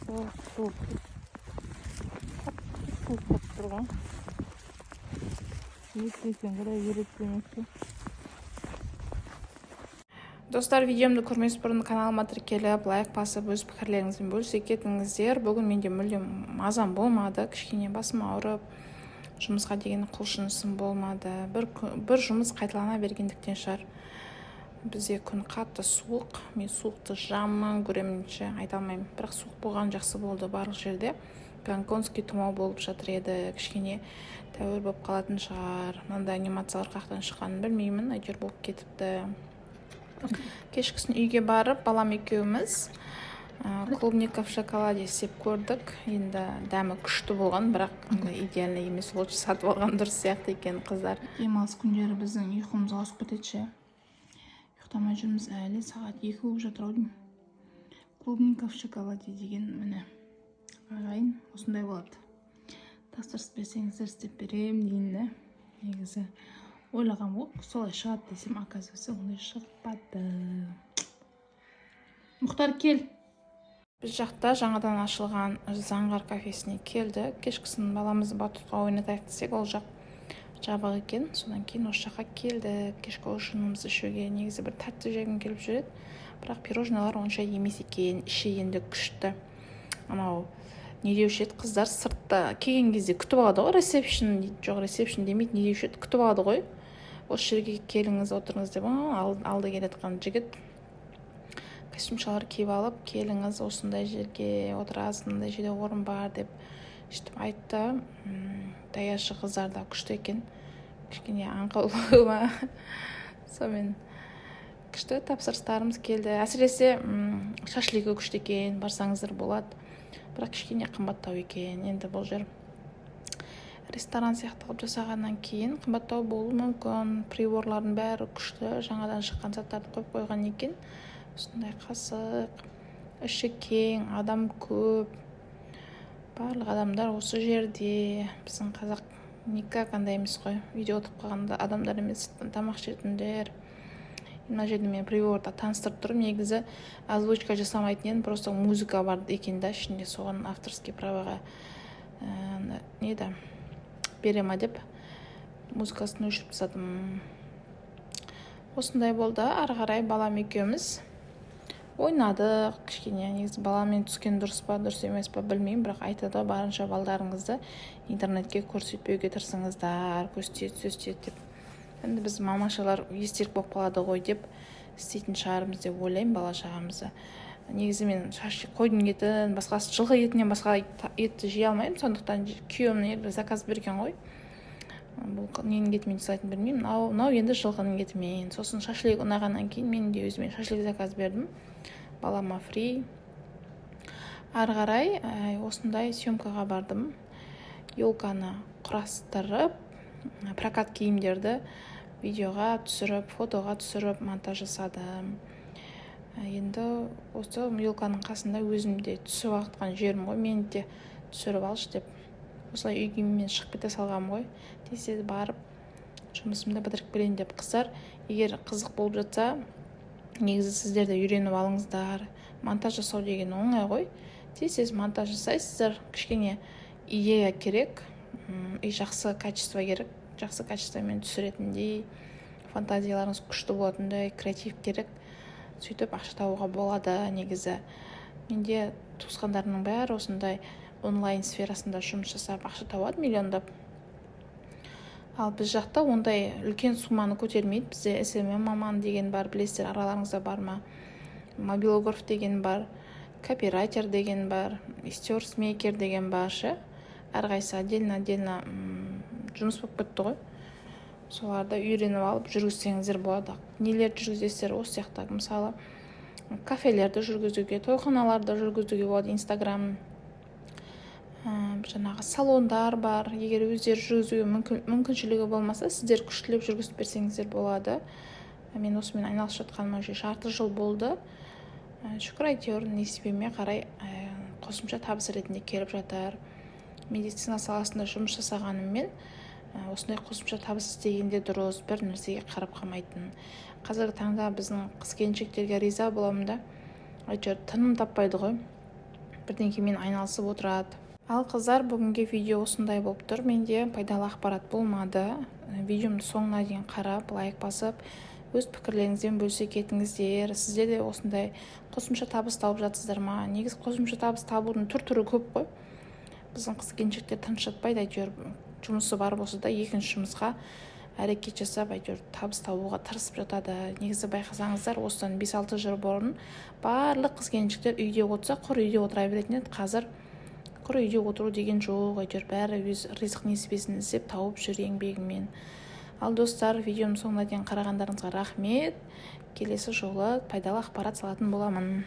суық тұрған. Достар, видеомды көрмес бұрын каналыма тіркеліп, лайк басып, өз пікірлеріңізбен бөлісе кетіңіздер. Бүгін менде мүлдем мазам болмады, кішкене басым ауырып, жұмысқа деген құлшынысым болмады. Бір жұмыс қайталана бергендіктен шығар. Бізде күн қатты суық, мен суықты жаман көремін, айта алмаймын. Бірақ суық болған жақсы болды барлық жерде. Гонконгский тұмау болып жатыр еді, кішкене тәуір болып қалатын шығар. Мынандай анимациялар қақтан шыққанын білмеймін, әйтеуір болып кетіпті. Кешкісін үйге барып, балам екеуміз клубника в шоколаде сеп көрдік. Енді дәмі күшті болған, бірақ идеальный емес, лучше сатып алған дұрыс сияқты екен, қыздар. Демалыс күндері біздің ұйқымыз ауысып кетеді. Ұйықтамай жүрміз әлі, сағат 2 болып жатыр ау. Клубника в шоколаде деген міне ағайын осындай болады. Тапсырыс берсеңіздер істеп берем дейін. Негізі ойлаған ғой, солай шығады десем, оказывается, ондай шықпады. Мұхтар, кел. Біз жақта жаңадан ашылған Заңғар кафесіне келді. Кешкісін баламызды батутқа ойнатайық десек, ол жақ жабық екен. Содан кейін осы жаққа келді. Кешкі ужинымызды ішуге негізі бір тәтті жегім келіп жүреді. Бірақ пирожналар онша емес екен, іші енді күшті. Анау не деуші еді, қыздар сыртта келген кезде күтіп алады ғой, ресепшн демейді, не деуші еді, күтіп алады ғой. Осы жерге келіңіз, отырыңыз деп алды келетқан жігіт костюмшалар киіп алып, келіңіз, осындай жерге отырасыз, мындай жерде орын бар деп айтты. Даяшы қыздар да күшті екен, кішкене аңқаулы ма. Сонымен күшті тапсырыстарымыз келді. Әсіресе шашлигі күшті екен, барсаңыздар болады. Бірақ кішкене қымбаттау екен. Енді бұл жер ресторан сияқты қылып жасағаннан кейін қымбаттау болуы мүмкін. Приборлардың бәрі күшті, жаңадан шыққан заттарды қойып қойған екен. Осындай қасық, іші кең, адам көп. Барлық адамдар осы жерде. Біздің қазақ никак андай емес қой. Үйде отырып қалғанда адамдар емес, тамақ ішетіндер. Мына жерде мен приборда таныстырып тұрмын. Негізі озвучка жасамайтын едім, просто музыка бар екен да, ішінде соған авторский праваға берема деп музыкасын өшіріп тастадым. Осындай болды. Ары қарай балам екеуміз ойнадық кішкене. Негізі баламен түскен дұрыс па, дұрыс емес па білмеймін, бірақ айтады барынша балдарыңызды интернетке көрсетпеуге тырысыңыздар, көрсетеді деп. Енді біз мамашалар естелік болып қалады ғой деп істейтін шығарымыз деп ойлаймын бала шағамызды. Негізі мен шашлик қойдың етін, басқасы жылқы етінен басқа етті жей алмаймын, сондықтан күйеуімнен заказ берген ғой. Бұл ненің етімен жасайтынын білмеймін. Мынау енді жылқының етімен. Сосын шашлик ұнағаннан кейін мен де өзіме шашлик заказ бердім. Балама фри. Ары қарай осындай съемкаға бардым. Елканы құрастырып, прокат киімдерді видеоға түсіріп, фотоға түсіріп, монтаж жасадым. Енді осы елканың қасында өзімде түсіп ағытқан жерім ғой, мен де түсіріп алшы деп. Осылай үй киіммен шығып кете салғам ғой. Тез барып жұмысымды бітіріп келейін деп. Қыздар, егер қызық болып жатса, негізі сіздер де үйреніп алыңыздар. Монтаж жасау деген оңай ғой. Тез монтаж жасайсыздар. Кішкене идея керек, и жақсы качество керек. Жақсы качествомен түсіретіндей, фантазияларыңыз күшті болатындай, креатив керек. Сөйтіп ақша табуға болады. Негізі менде туысқандарымның бәрі осындай онлайн сферасында жұмыс жасап ақша табады миллиондап. Ал біз жақта ондай үлкен сумманы көтермейді. Бізде SMM маман деген бар, білесіздер, араларыңызда бар ма? Мобилограф деген бар, копирайтер деген бар, истерсмейкер деген бар. Әрқайсы отдельно жұмыс болып кетті ғой. Соларды үйреніп алып жүргізсеңіздер болады. Нелерді жүргізесіздер осы сияқты. Мысалы, кафелерді жүргізуге, тойханаларды жүргізуге болады. Инстаграм, жаңағы салондар бар. Егер өздері жүргізуге мүмкіншілігі болмаса, сіздер күштілеп жүргізіп берсеңіздер болады. Мен осымен айналысып жатқаныма жарты жыл болды. Шүкір, әйтеуір несібеме қарай қосымша табыс ретінде келіп жатыр. Медицина саласында жұмыс жасағаныммен осындай қосымша табыс істегенде дұрыс, бір нәрсеге қарап қалмайтын. Қазіргі таңда біздің қыз-келіншектерге риза боламын да, әйтеуір тыным таппайды ғой. бірдеңкемен айналысып отырады. Ал қыздар, бүгінгі видео осындай болып тұр. Менде пайдалы ақпарат болмады. Видеомды соңына дейін қарап, лайк басып, өз пікірлеріңізбен бөлісе кетіңіздер. Сіздер де осындай қосымша табыс тауып жатсыздар ма? Негізі қосымша табыс табудың түр-түрі көп қой. Біздің қыз-келіншектер тыныш жатпайды, әйтеуір жұмысы бар болса да екінші жұмысқа әрекет жасап, әйтеуір табыс табуға тырысып жатады. Негізі байқасаңыздар, осыдан 5-6 жыл бұрын барлық қыз-келіншектер үйде отырса, құр үйде отыра беретін еді. Қазір құр үйде отыру деген жоқ, әйтеуір бәрі өз ризық несібесін іздеп тауып жүр еңбегімен. Ал достар, видеоның соңына дейін қарағандарыңызға рахмет. Келесі жолы пайдалы ақпарат салатын боламын.